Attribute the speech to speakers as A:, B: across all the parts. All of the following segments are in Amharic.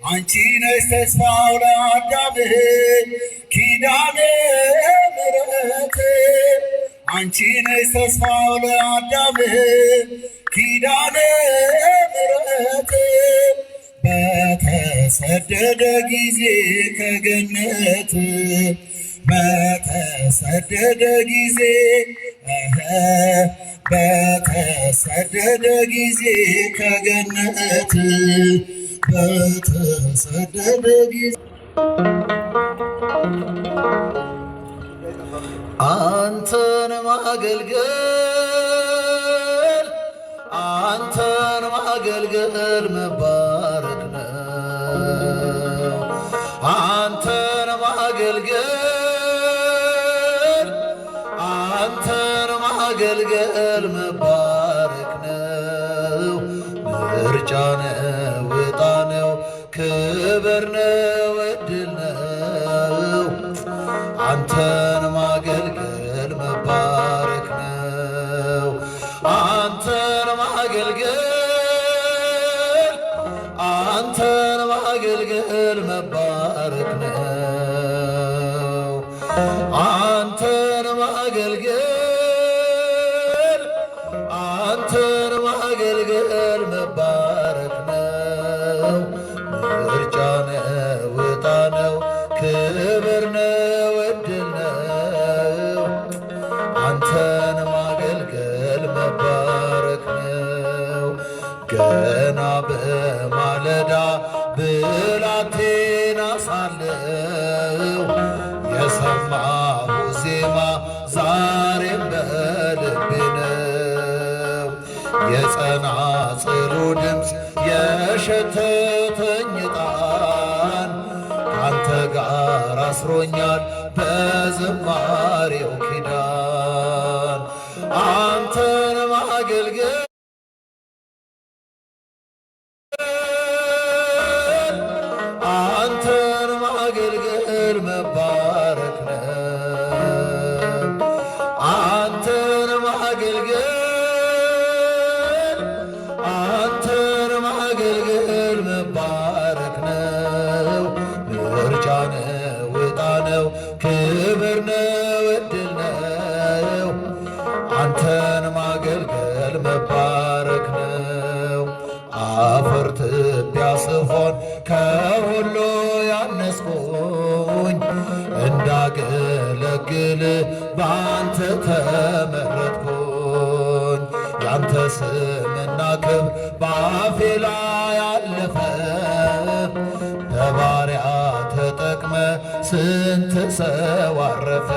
A: አንቺ ነሽ ተስፋው ለአዳም ኪዳነ ምሕረት አንቺ ነሽ ተስፋው ለአዳም ኪዳነ ምሕረት በተሰደደ ጊዜ ከገነት በተሰደደ ጊዜ በተሰደደ ጊዜ ከገነት በተሰደደ ጊዜ አንተን ማገልገል አንተን ማገልገል መባረክ ነው። አንተን ማገልገል አንተን ማገልገል መባረክ ነው። ምርጫ ነው፣ ዕጣ ነው፣ ክብር ነው፣ ዕድል ነው። አንተን ማገልገል መባረክ ነው። አንተን ማገልገል አንተን ማገልገል መባረክ ነው። አንተን ማገልገል አንተን ማገልገል መባረክ ነው። ምርጫ ነው፣ ዕጣ ነው፣ ክብር ነው፣ ዕድል ነው። አንተን ማገልገል መባረክ ነው። ገና በማለዳ ብላቴና ሳለሁ የሰማሁ ዜማ ዛሬም በልቤ ነው። የጸናጽሉ ድምፅ የሸተተኝ ዕጣን ካንተ ጋር አስሮኛል በዝማሬው ኪዳን። አንተን ማገልገል አንተን ማገልገል መባረክ ነው። አንተን ማገልገል አንተን ማገልገል መባረክ ነው። ምርጫ ነው፣ ዕጣ ነው፣ ክብር ነው፣ ዕድል ነው። አንተን ማገልገል መባረክ ነው። አፈር ትቢያ ስሆን ከሁሉ ያነስኩኝ እንዳገለግል በአንተ ተመረጥኩኝ። ያንተ ስምና ክብር በአፌ ላይ አለፈ። በባሪያ ተጠቅመ ስንት ሰው አረፈ።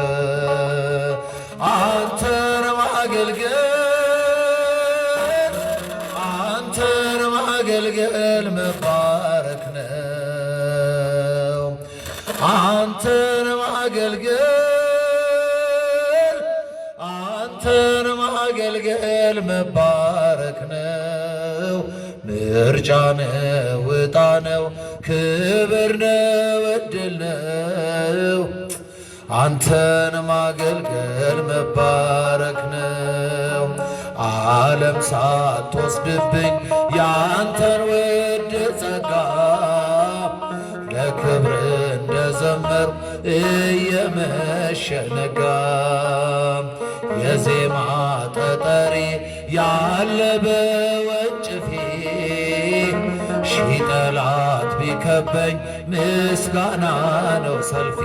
A: አንተን ማገልገል አንተን ማገልገል መባረክ ነው። አንተን ማገልገል አንተን ማገልገል መባረክ ነው። ምርጫ ነው፣ ዕጣ ነው፣ ክብር ነው፣ ዕድል ነው። አንተን ማገልገል መባረክ ነው። ዓለም ሳትወስድብኝ ያንተን ውድ ጸጋ ለክብር እንደዘመር እየመሸ ነጋ። የዜማ ጠጠሪ ያለ በወንጭፌ ሺህ ጠላት ቢከበኝ ምስጋና ነው ሰልፌ።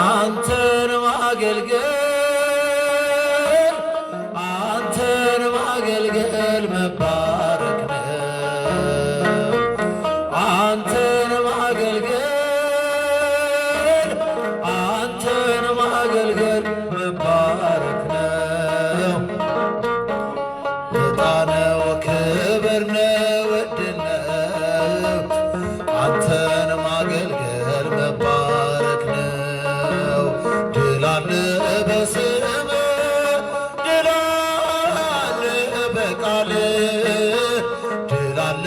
A: አንተን ማገልገል አንተን ማገልገል መባረክ ነው። አንተን ማገልገል አንተን ማገልገል መባረክ ነው። ዕጣ ነው፣ ክብር ነው፣ ዕድል ነው። አንተን ማገልገል መባረክ ነው። ድል አለ በስምህ፣ ድል አለ በቃልህ፣ ድል አለ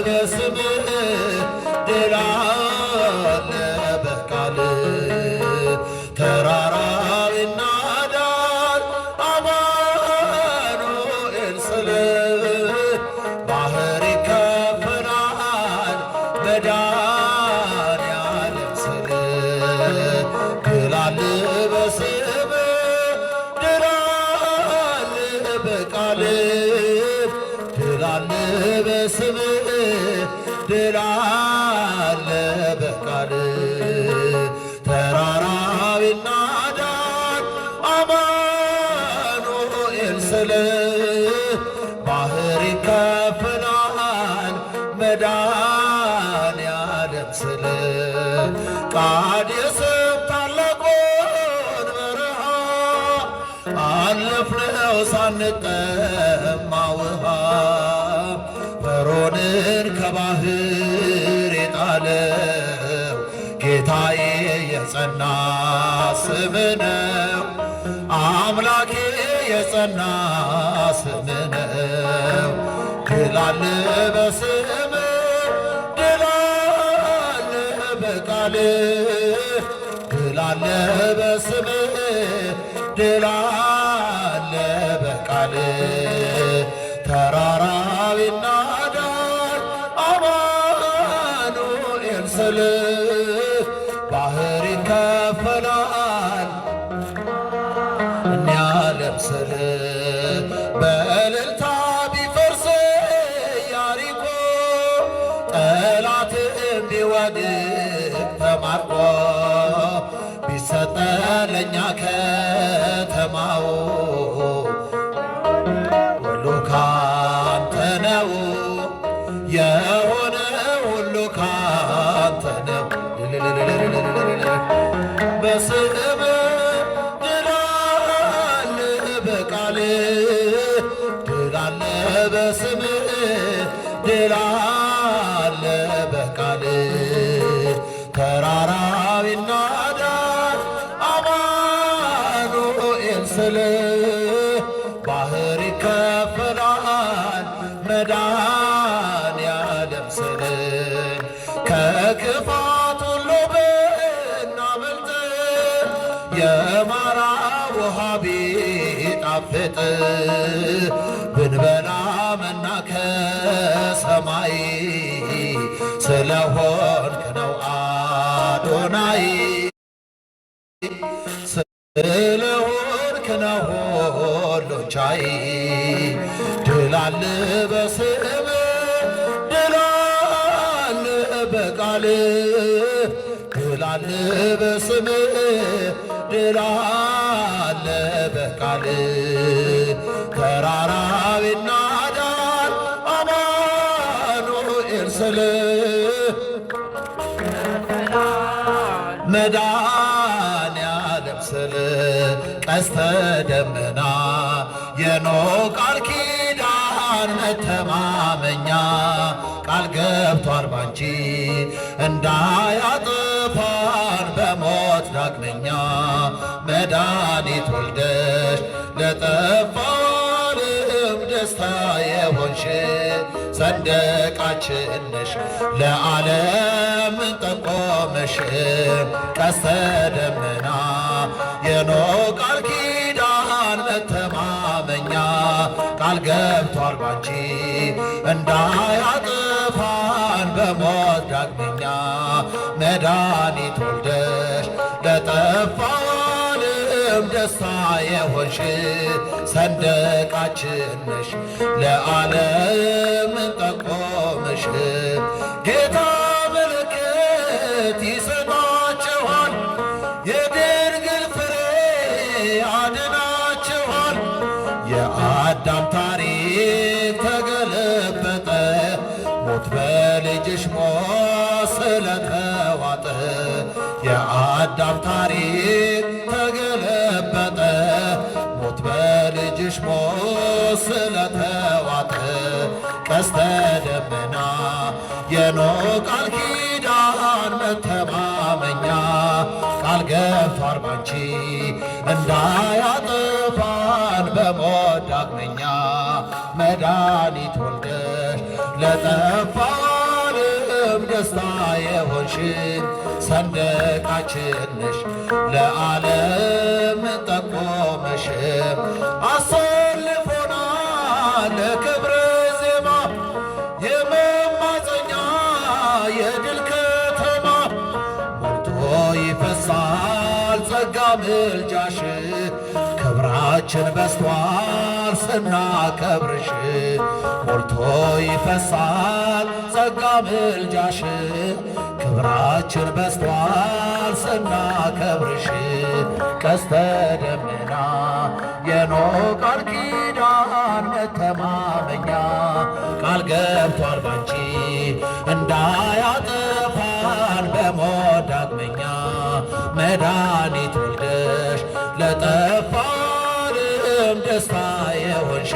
A: በስምህ፣ ድል አለ በቃልህ። ተራራው ይናዳል አማኑኤል ስልህ፣ ባህር ይከፈላል መድኃኒዓለም ስል ድል አለ በስምህ ድል አለ በቃልህ ድል አለ በስምህ ድል አለ በቃልህ ተራራው ይናዳል አማኑኤል ስል ባህር ይከፈላል መድኃኒዓለም ስል ቃዴስም ታላቁን በረሃ አለፍነው ሳንጠማ ውሃ ፈርዖንን ከባህር የጣለው ጌታዬ የጸና ስም ነው አምላኬ የጸና ስም ነው ድል አለ በስምህ ድል አለ በቃልህ ድል አለ በስምህ ድል አለ በቃልህ ተራራው ይናዳል አማኑኤል ስል ባህር ይከፈላል መድኃኒዓለም ስል በእልልታ ቢፈርስ ኢያሪኮ ጠላትም ቢወድቅ ተማርኮ ቢሰጠን ለእኛ ከተማው ሁሉ ካንተ ነው የሆነ ሁሉ ካንተ ነው በስምህ ድል አለ በቃልህ ድል አለ በስምህ ድል አለ በቃልህ ተራራው ይናዳል አማኑኤል ስል ባህር ይከፈላል መድኃኒዓለም ስል ከክፋት ሁሉ ብናመልጥ የማራ ውሃ ቢጣፍጥ ብንበላ መና ከሰማይ ስለሆንክ ነው አዶናይ ስለሆንክ ነው ሁሉን ቻይ ድል አለ በስምህ ድል አለ በቃልህ ድል አለ በስምህ ድል አለ በቃልህ ተራራው ይናዳል አማኑኤል ስል መድኃኒዓለም ስል ቀስተ ደመና የኖህ ቃል ኪዳን መተማመኛ ቃል ገብቷል ባንቺ እንዳያጠፋን በሞት ዳግመኛ መድኃኒት ወልደሽ ለጠፋው ዓለም ደስታ የሆንሽ ሰንደቃችን ነሽ ለዓለም ጠቆመሽ ቀስተ ደመና የኖህ ቃል ኪዳን መተማመኛ ቃል ገብቷል ባንቺ እንዳያጠፋን በሞት ዳግመኛ መድኃኒት ወልደሽ ለጠፋው ዓለም ደስታ የሆንሽ ሰንደቃችን ነሽ ለዓለም ጠቆመሽ ጌታ ምልክት ይሰጣችኋል የድንግል ፍሬ ያድናችኋል የአዳም ታሪክ ተገለበጠ ሞት በልጅሽ ሞት ስለተዋጠ የአዳም ታሪክ ተገለበጠ ሞት በልጅሽ ሞት ስለተዋጠ ቀስተ ደመና የኖህ ቃል ኪዳን መተማመኛ ቃል ገብቷል ባንቺ እንዳያጠፋን በሞት ዳግመኛ መድኃኒት ወልደሽ ለጠፋው ዓለም ደስታ የሆንሽ ሰንደቃችን ነሽ ለዓለም ጠቆመሽ አሰልፎናል ለክብር ዜማ የመማፀኛ የድል ከተማ ሞልቶ ይፈሳል ጸጋ ምልጃሽ ክብራችን በስቷል ስናከብርሽ ሞልቶ ይፈሳል ጸጋ ምልጃሽ ክብራችን በስቷል ስናከብርሽ ቀስተ ደመና የኖህ ቃል ኪዳን መተማመኛ ቃል ገብቷል ባንቺ እንዳያጠፋን በሞት ዳግመኛ መድኃኒት ወልደሽ ለጠፋንም ደስታ የሆንሽ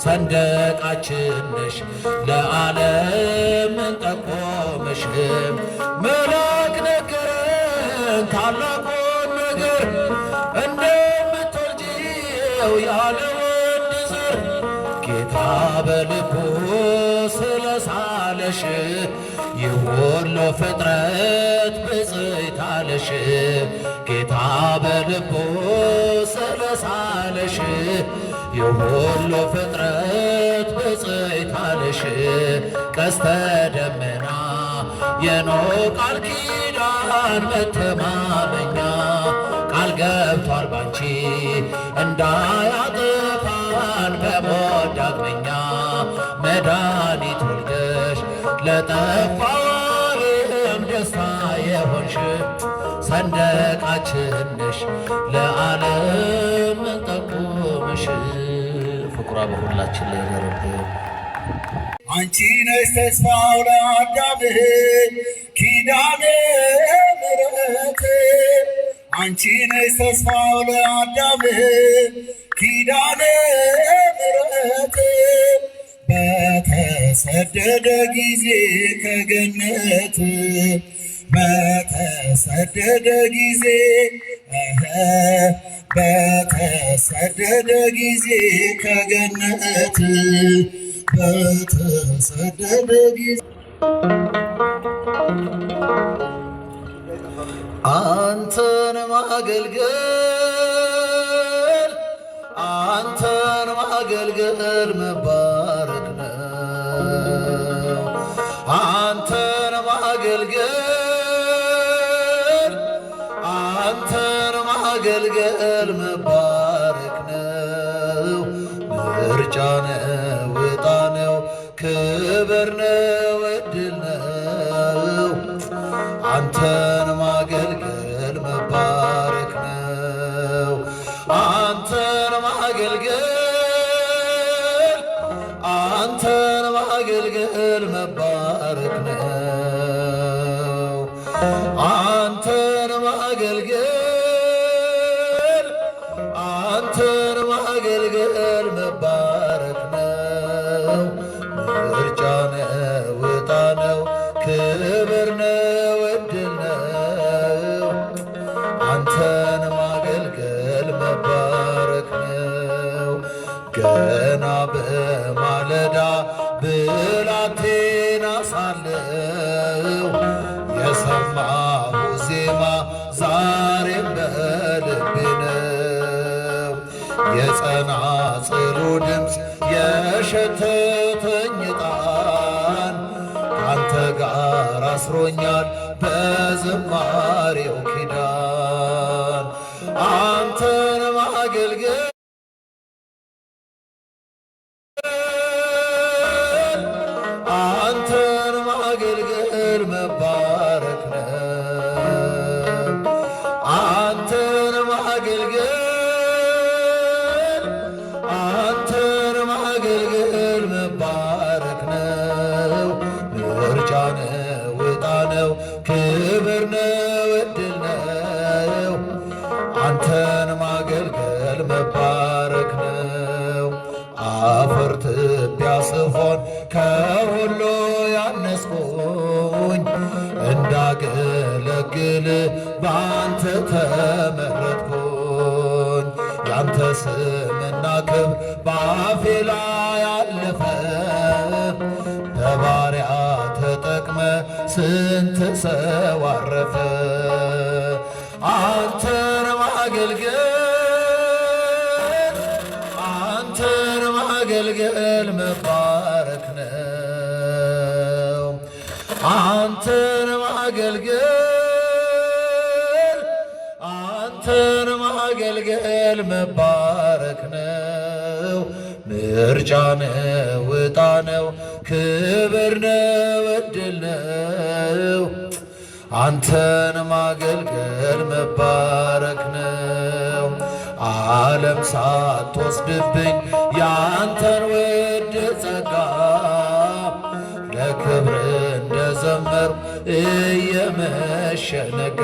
A: ሰንደቃችን ነሽ ለዓለም እንጠቆምሽ መልአክ ነገረን ታላቁን ነገር እንደምትወልጂው ያለ ወንድ ዘር ጌታ በልቡ ስለሳለሽ የሁሉ ፍጥረት ብፅዕት አለሽ ጌታ በልቡ ስለሳለሽ የሁሉ ፍጥረት ብፅዕት አለሽ ቀስተ ደመና የኖህ ቃል ኪዳን መተማመኛ ቃል ገብቷል ባንቺ እንዳያጠፋን በሞት ዳግመኛ መድኃኒት ወልደሽ ለጠፋንም ደስታ የሆንሽ ሰንደቃችን ነሽ ለዓለም እንጠቁምሽ። ፍቁራ በሁላችን ላይ ያደረብን አንቺ ነሽ ተስፋው ለአዳም ኪዳነ ምሕረት አንቺ ነሽ ተስፋው ለአዳም ኪዳነ ምሕረት በተሰደደ ጊዜ ከገነት በተሰደደ ጊዜ በተሰደደ ጊዜ ከገነት በተሰደደ ጊዜ አንተን ማገልገል አንተን ማገልገል መባረክ ነው። አንተን ማገልገል አንተን ማገልገል መባረክ ነው። ምርጫ ነው፣ ዕጣ ነው፣ ክብር ነው፣ ዕድል ነው። አንተን ማገልገል መባረክ ነው። አንተን ማገልገል አንተን ማገልገል መባረክ ነው። አንተን ማገልገል አንተን ማገልገል መባረክ ነው። ምርጫ ነው፣ ዕጣ ነው፣ ክብር ነው፣ ዕድል ነው። አንተን ማገልገል መባረክ ነው። ገና በማለዳ ብላቴና ሳለሁ የሰማሁት ዜማ ዛሬም በልቤ ነው። የጸናጽሉ ድምፅ የሸተተኝ ዕጣን ካንተ ጋር አስሮኛል በዝማሬው ኪዳን አንተን ማገልገል አንተን ማገልገል መባረክ ነው። አንተን ማገልገል አንተን ማገልገል መባረክ ነው። ምርጫ ነው፣ ዕጣ ነው፣ ክብር ነው፣ ዕድል ነው። አንተን ማገልገል መባረክ ነው። አፈር ትቢያ ስሆን ከሁሉ ያነስኩኝ እንዳገለግል በአንተ ተመረጥኩኝ። ያንተ ስምና ክብር በአፌ ላይ አለፈ። በባሪያ ተጠቅመ ስንት ሰው አረፈ። አንተን ማገልገል አንተን ማገልገል መባረክ ነው። አንተን ማገልገል አንተን ማገልገል መባረክ ነው። ምርጫ ነው፣ ዕጣ ነው፣ ክብር ነው፣ ዕድል ነው። አንተን ማገልገል መባረክ ነው። ዓለም ሳትወስድብኝ ያንተን ውድ ጸጋ ለክብር እንደዘመር እየመሸ ነጋ።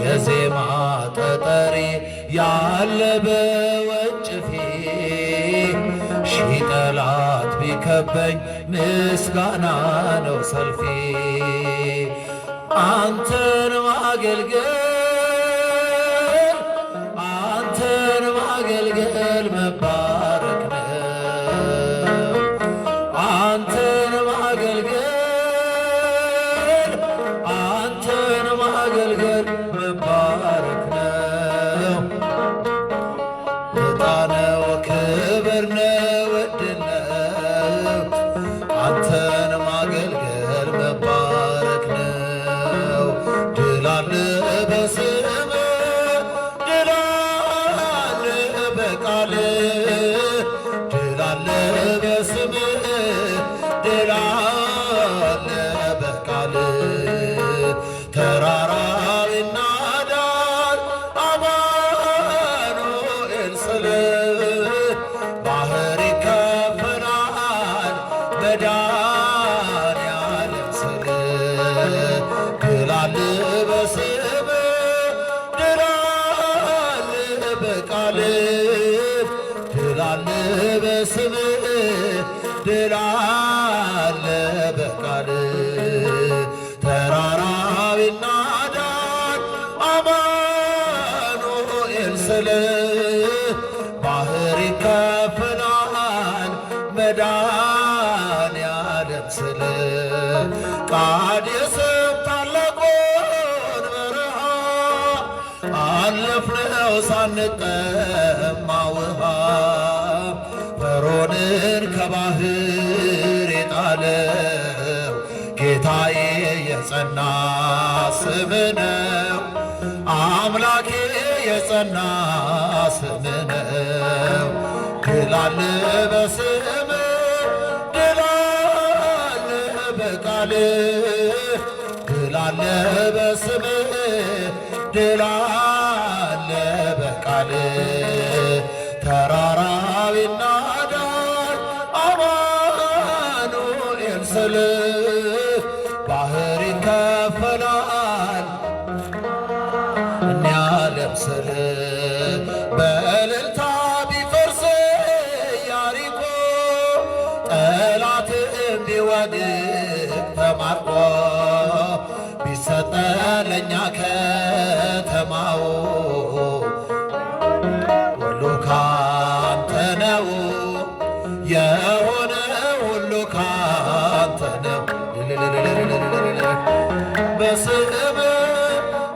A: የዜማ ጠጠሪ ያለ በወንጭፌ ሺህ ጠላት ቢከበኝ ምስጋና ነው ሰልፌ። አንተን ማገልገል አንተን ማገልገል መባረክ ነው። አንተን ማገልገል አንተን ማገልገል መባረክ ነው። ዕጣ ነው፣ ክብር ነው፣ ዕድል ነው። አንተን ማገልገል መባረክ ነው። ድል አለ በስምህ፣ ድል አለ በቃልህ፣ ድል አለ በስምህ፣ ድል አለ በቃልህ። ተራራው ይናዳል አማኑኤል ስልህ፣ ባህር ይከፈላል መድኃኔዓለም ስልህ። ድል አለ በስምህ፣ ድል አለ በቃልህ፣ ድል አለ በስምህ፣ ድል አለ በቃልህ። ተራራው ይናዳል አማኑኤል ስልህ፣ ባህር ይከፈላል መድኃኔዓለም ስልህ። ቃዴስም ታላቁን በረሃ አለፍነው ሳንጠማ ውሃ። ፈርዖንን ከባህር የጣለው ጌታዬ የጸና ስም ነው። አምላኬ የጸና ስም ነው። ድል አለ በስምህ፣ ድል አለ በቃልህ፣ ድል አለ በስምህ፣ ድል አለ በቃልህ። ተራራው ይናዳል አማኑኤል ስልህ፣ ባህር ይከፈላል መድኃኔዓለም ስልህ። በእልልታ ቢፈርስ ኢያሪኮ፣ ጠላትም ቢወድቅ ተማርኮ፣ ቢሰጠን ለእኛ ከተማው ሁሉ ካንተ ነው የሆነ ሁሉ ካንተ ነው። በስምህ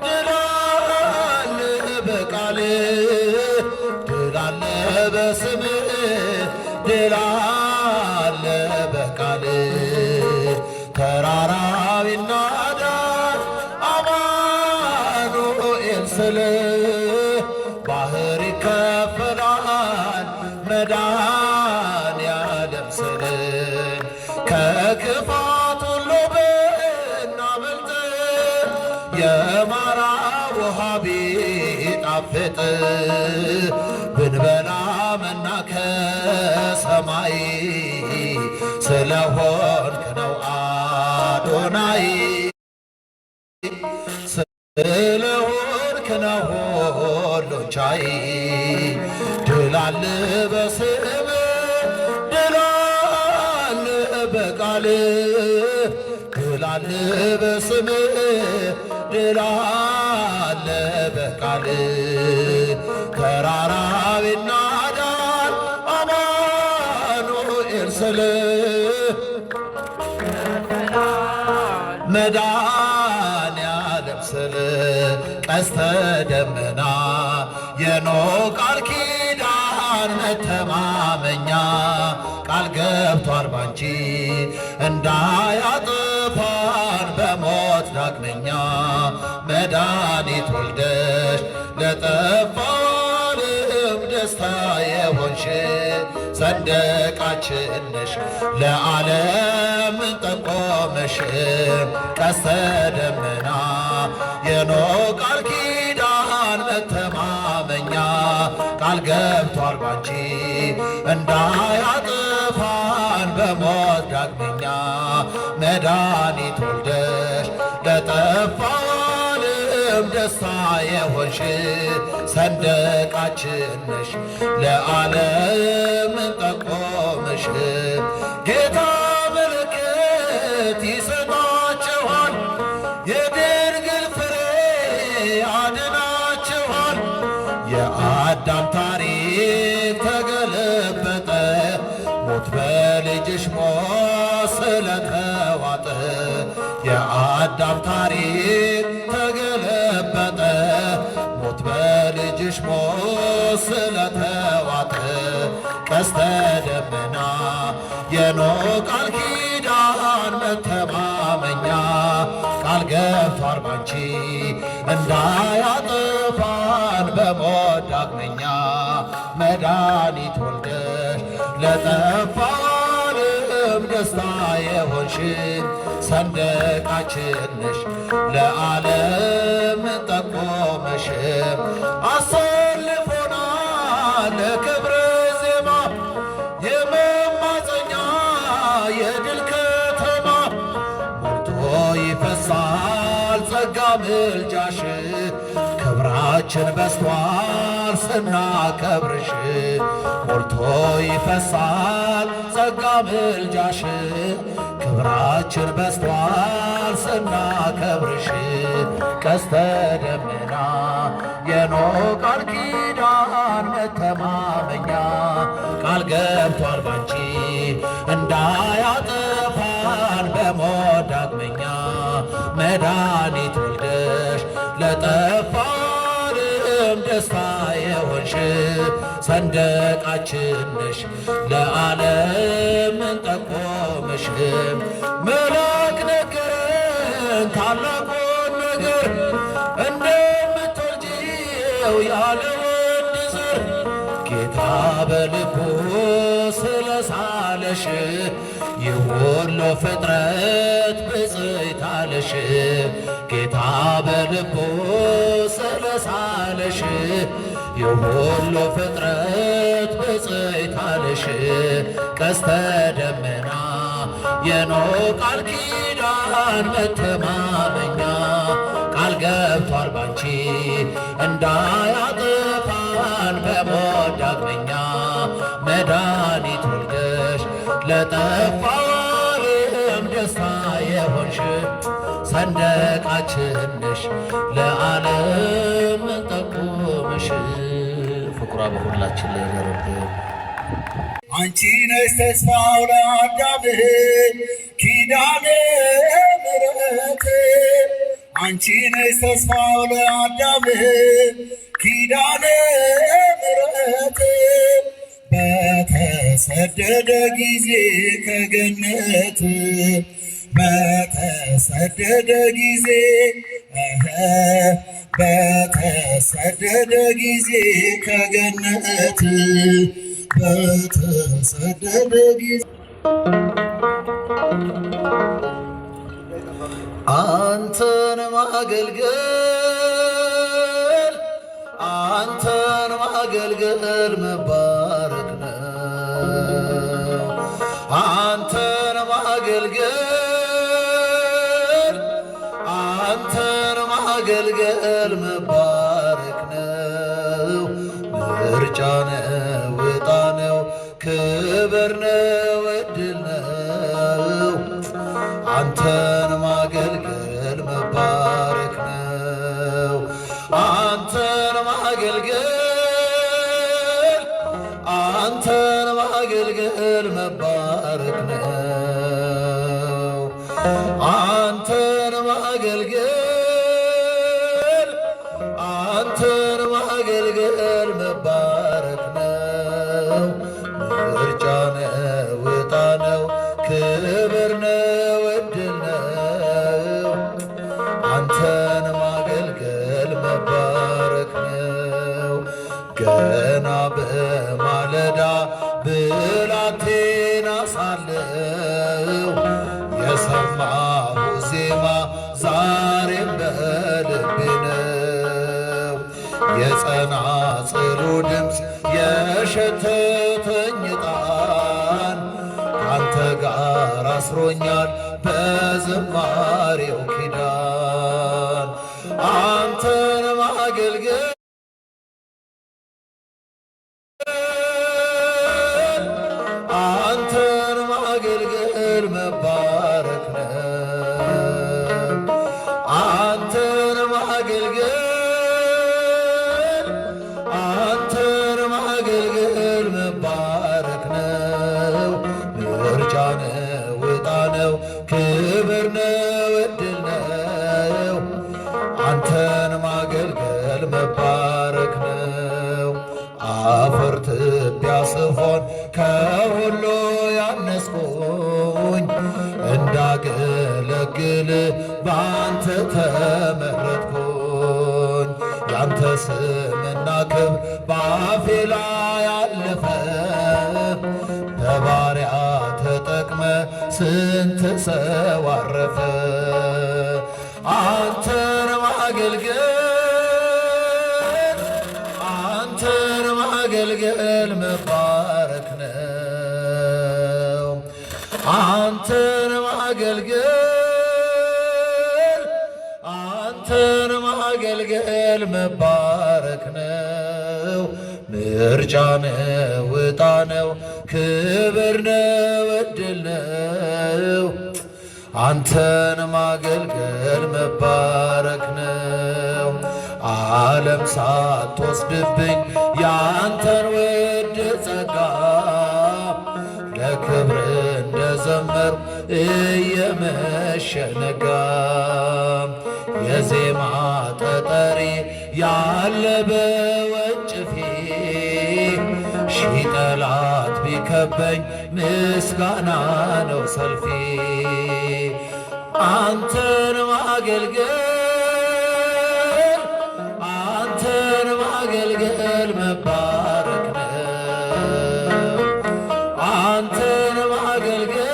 A: ድል አለ በቃልህ፣ ድል አለ በስምህ፣ ድል አለ በቃልህ። ተራራው ይናዳል አማኑኤል ስልህ፣ ባህር ይከፈላል መድኃኔዓለም ስልህ። ከክፋት ሁሉ ብናመልጥ የማራ ውሃ ቢጣፍጥ፣ ብንበላ መና ከሰማይ ስለሆንክ ነው አዶናይ፣ ስለሆንክ ነው ሁሉን ቻይ። ድል አለ በስምህ፣ ድል አለ በቃልህ፣ ድል አለ በስምህ፣ ድል አለ በቃልህ። ተራራው ይናዳል አማኑኤል ስልህ፣ መድኃኔዓለም ስልህ። ቀስተ ደመና የኖህ ቃል ኪዳን መተማመኛ፣ ቃል ገብቷል ባንቺ እንዳያጠፋን በሞት ዳግመኛ መድኃኒት ወልደሽ ለጠፋው ዓለም ደስታ የሆንሽ ሰንደቃችን ነሽ ለዓለም ጠቆመሽ ቀስተ ደመና የኖህ ቃል ኪዳን መተማመኛ ቃል ገብቷል ባንቺ እንዳያጠፋን በሞት ዳግመኛ መድኃኒት ወልደሽ ለጠፋው ዓለም ደስታ የሆንሽ ሰንደቃችን ነሽ ለዓለም ጠቆመሽ ጌታ ምልክት ይሰጣችኋል የድንግል ፍሬ ያድናችኋል። የአዳም ታሪክ ተገለበጠ ሞት በልጅሽ ሞት ስለተዋጠ የአዳም ታሪክ ተገለበጠ ሞት በልጅሽ ሞት ስለተዋጠ ቀስተ ደመና የኖህ ቃል ኪዳን መተማመኛ ቃል ገብቷል ባንቺ እንዳያጠፋን በሞት ዳግመኛ መድኃኒት ወልደሽ ለጠፋው ዓለም ደስታ የሆንሽ ሰንደቃችን ነሽ ለዓለም ጠቆመሽ አሰልፎናል ለክብረ ዜማ የመማፀኛ የድል ከተማ ሞልቶ ይፈሳል ጸጋ ምልጃሽ ክብራችን በስቷል ስናከብርሽ ሞልቶ ይፈሳል ጸጋ ምልጃሽ ክብራችን በስቷል ስናከብርሽ ቀስተ ደመና የኖህ ቃል ኪዳን መተማመኛ ቃል ገብቷል ባንቺ እንዳያጠፋን በሞት ዳግመኛ መድኃኒት ወልደሽ ለጠፋው ዓለም ደስታ የሆንሽ ሰንደቃችን ነሽ ለዓለም ጠቆመሽ መልአክ ነገረን ታላቁን ነገር እንደምትወልጂው ያለ ወንድ ዘር ጌታ በልቡ ስለሳለሽ የሁሉ ፍጥረት ብፅዕት አለሽ ጌታ በልቡ ስለሳለሽ የሁሉ ፍጥረት ብፅዕት አለሽ ቀስተ ደመና የኖህ ቃል ኪዳን መተማመኛ ቃል ገብቷል ባንቺ እንዳያጠፋን በሞት ዳግመኛ መድኃኒት ወልደሽ ለጠፋው ዓለም ደስታ የሆንሽ ሰንደቃችን ነሽ ለዓለም ጠቆመሽ። ፍቅሯ በሁላችን ላይ ይደርብን። አንቺ ነሽ ተስፋው ለአዳም ኪዳነ ምሕረት አንቺ ነሽ ተስፋው ለአዳም ኪዳነ ምሕረት በተሰደደ ጊዜ ከገነት በተሰደደ ጊዜ በተሰደደ ጊዜ ከገነት በተሰደደ ጊዜ አንተን ማገልገል አንተን ማገልገል መባረክ ነው። አንተን ማገልገል አንተን ማገልገል መባረክ ነው። ምርጫ ነው፣ ዕጣ ነው፣ ክብር ነው፣ ዕድል ነው። አንተን ማገልገል መባረክ ነው። አንተን ማገልገል አንተን ማገልገል መባረክ ነው። አንተን ማገልገል አንተን ማገልገል መባረክ ነው። ምርጫ ነው፣ ዕጣ ነው፣ ክብር ነው ጋር አስሮኛል በዝማሬው ኪዳን አንተን ማገልገል አንተን ማገልገል መባረክ ነው። አንተን ማገልገል አንተን ማገልገል መባረክ ነው። ምርጫ ነው፣ ዕጣ ነው፣ ክብር ነው፣ ዕድል ነው። አንተን ማገልገል መባረክ ነው። አፈር ትቢያ ስሆን ከሁሉ ያነስኩኝ እንዳገለግል በአንተ ተመረጥኩኝ። ያንተ ስምና ክብር በአፌ ላይ አለፈ። በባሪያ ተጠቅመ ስንት ሰው አረፈ። አንተን ማገልገል አንተን ማገልገል መባረክ ነው። አንተን ማገልገል አንተን ማገልገል መባረክ ነው። ምርጫ ነው፣ ዕጣ ነው፣ ክብር ነው፣ ዕድል ነው። አንተን ማገልገል መባረክ ነው። ዓለም ሳትወስድብኝ ያንተን ውድ ጸጋ ለክብር እንደዘመርኩ እየመሸ ነጋ። የዜማ ጠጠሪ ያለ በወንጭፌ ሺህ ጠላት ቢከበኝ ምስጋና ነው ሰልፌ። አንተን ማገልገል አንተን ማገልገል መባረክ ነው። አንተን ማገልገል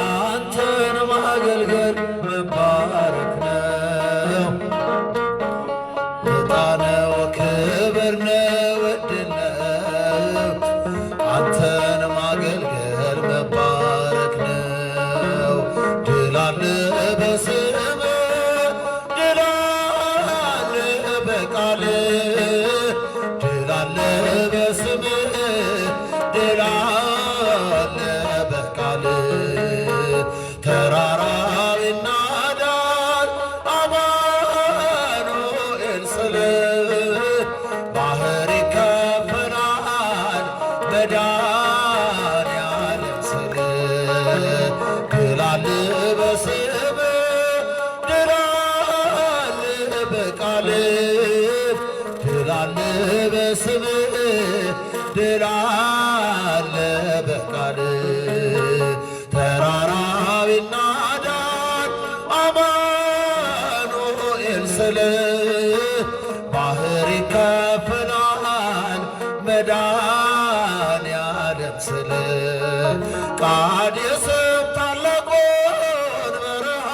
A: አንተን ማገልገል መባረክ ነው። ዕጣ ነው፣ ክብር ነው፣ ዕድል ነው። አንተን ማገልገል መባረክ ነው። ድል አለ በስምህ፣ ድል አለ በቃልህ፣ ድል አለ በስምህ፣ ድል አለ በቃልህ። ተራራው ይናዳል አማኑኤል ስልህ፣ ባህር ይከፈላል መድኃኔዓለም ስልህ። ድል አለ በስምህ፣ ድል አለ በቃልህ፣ ድል አለ በስምህ፣ ድል አለ በቃልህ። ተራራው ይናዳል አማኑኤል ስልህ፣ ባህር ይከፈላል መድኃኔዓለም ስልህ። ቃዴስም ታላቁን በረሃ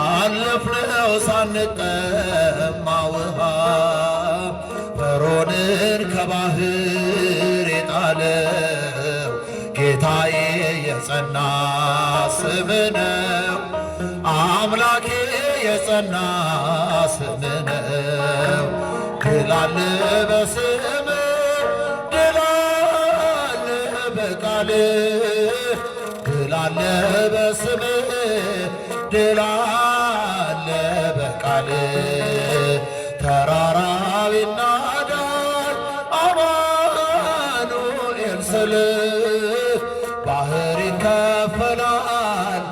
A: አለፍነው ሳንጠማ ውሃ። ፈርዖንን ከባህር የጣለው ጌታዬ የጸና ስም ነው። አምላኬ የጸና ስም ነው። ድል አለ በስምህ፣ ድል አለ በቃልህ፣ ድል አለ በስምህ፣ ድል አለ በቃልህ። ተራራው ይናዳል አማኑኤል ስልህ፣ ባህር ይከፈላል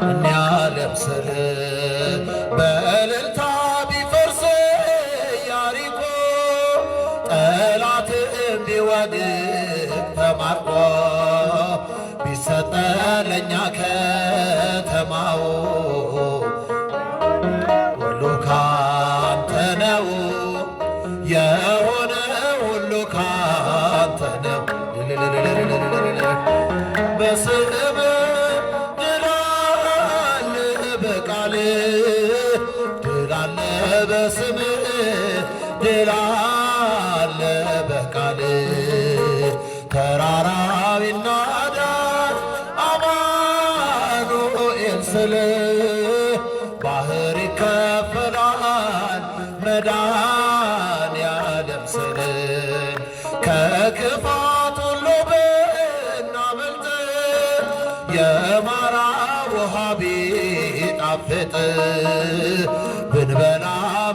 A: እኒያለም ስልህ። በእልልታ ቢፈርስ ኢያሪኮ፣ ጠላትም ቢወድቅ ተማርኮ፣ ቢሰጠን ለእኛ ከተማው ሁሉ ካንተ ነው የሆነ ሁሉ ካንተ ነው። በስምህ ድል አለ በቃልህ፣ ድል አለ በስምህ፣ ድል አለ በቃልህ። ስል ባህር ይከፈላል መድኃኔዓለም ስል ከክፋት ሁሉ ብናመልጥ የማራ ውሃ ቢጣፍጥ ብንበላ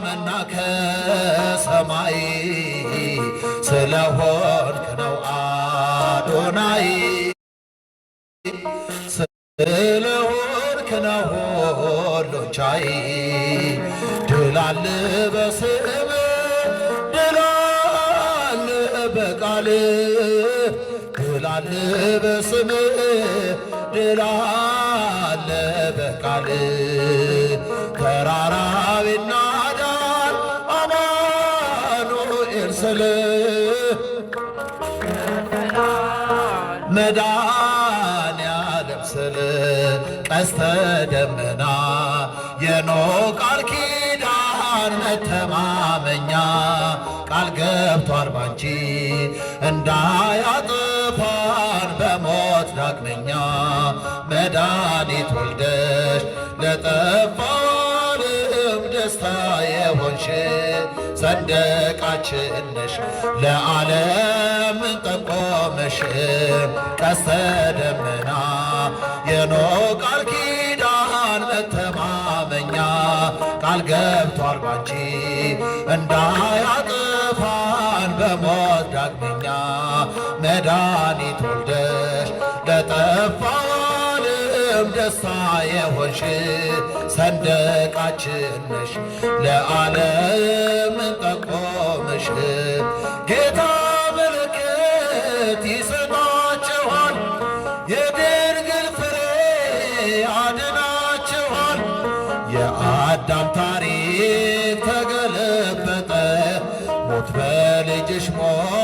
A: መና ከሰማይ ስለሆንክ ነው አዶናይ ስለሆንክ ነው ሁሉን ቻይ ድል አለ በስምህ ድል አለ በቃልህ ድል አለ በስምህ ድል አለ በቃልህ ተራራው ይናዳል አማኑኤል ስልህ መድኃኔዓለም ስልህ ቀስተ ደመና የኖህ ቃል ኪዳን መተማመኛ ቃል ገብቷል ባንቺ እንዳያጥፋን በሞት ዳግመኛ መድኃኒት ወልደሽ ለጠፋው ዓለም ደስታ የሆንሽ ሰንደቃችን ነሽ ለዓለም ጠቆመሽ ቀስተ ደመና የኖህ ቃል ኪዳን መተማመኛ ቃል ገብቷል ባንቺ እንዳያጥፋን በሞት ዳግመኛ መድኃኒት ወልደሽ ለጠፋው ዓለም ደስታ የሆንሽ ሰንደቃችን ነሽ ለዓለም ጠቆመሽ ጌታ ምልክት ይሰጣችኋል የድንግል ፍሬ ያድናችኋል የአዳም ታሪክ ተገለበጠ ሞት በልጅሽ ሞት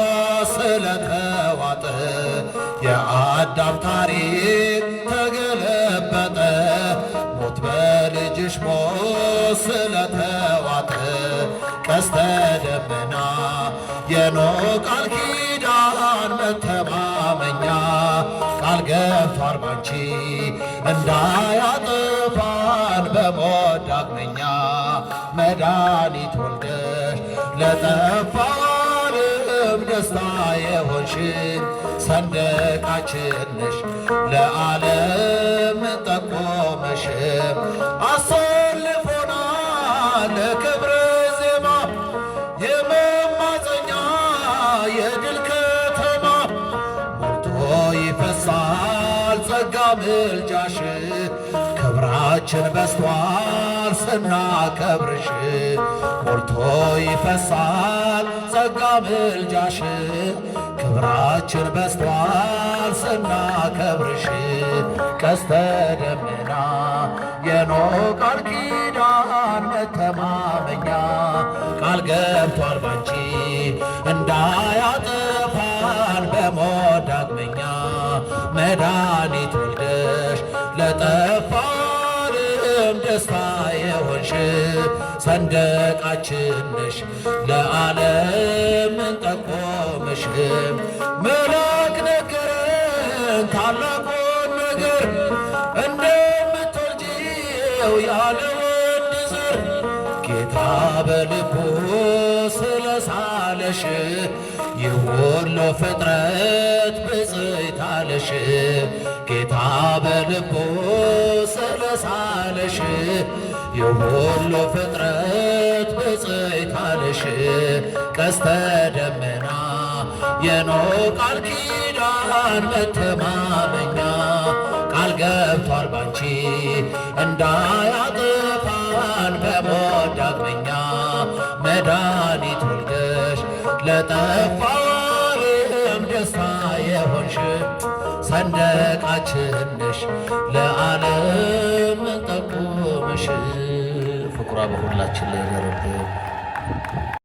A: ስለተዋጠ የአዳም ታሪክ ተገለበጠ ሞት በልጅሽ ሞት ስለተዋጠ ቀስተ ደመና የኖህ ቃል ኪዳን መተማመኛ ቃል ገብቷል ባንቺ እንዳያጥፋን በሞት ዳግመኛ መድኃኒት ወልደሽ ለጠፋው ዓለም ደስታ የሆንሽ ሰንደቃችን ነሽ ለዓለም ጠቆመሽ አሰልፎናል ለክብረ ዜማ የመማፀኛ የድል ከተማ ሞልቶ ይፈሳል ጸጋ ምልጃሽ ክብራችን በስቷል ስናከብርሽ ሞልቶ ይፈሳል ጸጋ ምልጃሽ ክብራችን በስቷል ስናከብርሽ ቀስተ ደመና የኖህ ቃል ኪዳን መተማመኛ ቃል ገብቷል ባንቺ እንዳያጥፋን በሞት ዳግመኛ መድኃኒት ወልደሽ ለጠፋው ዓለም ደስታ የሆንሽ ሰንደቃችን ነሽ ለዓለም ጠቆመሽ መልአክ ነገረን ታላቁን ነገር እንደምትወልጂው ያለ ወንድ ዘር ጌታ በልቡ ስለሳለሽ የሁሉ ፍጥረት ብፅዕት አለሽ ጌታ በልቡ ስለሳለሽ የሁሉ ፍጥረት ብፅዕት አለሽ ቀስተ ደመና የኖህ ቃል ኪዳን መተማመኛ ቃል ገብቷል ባንቺ እንዳያጥፋን በሞት ዳግመኛ መድኃኒት ወልደሽ ለጠፋው ዓለም ደስታ የሆንሽ ሰንደቃችን ነሽ ለዓለም ጠቆመሽ ፍቁራ በሁላችን ላይ ይደርብን።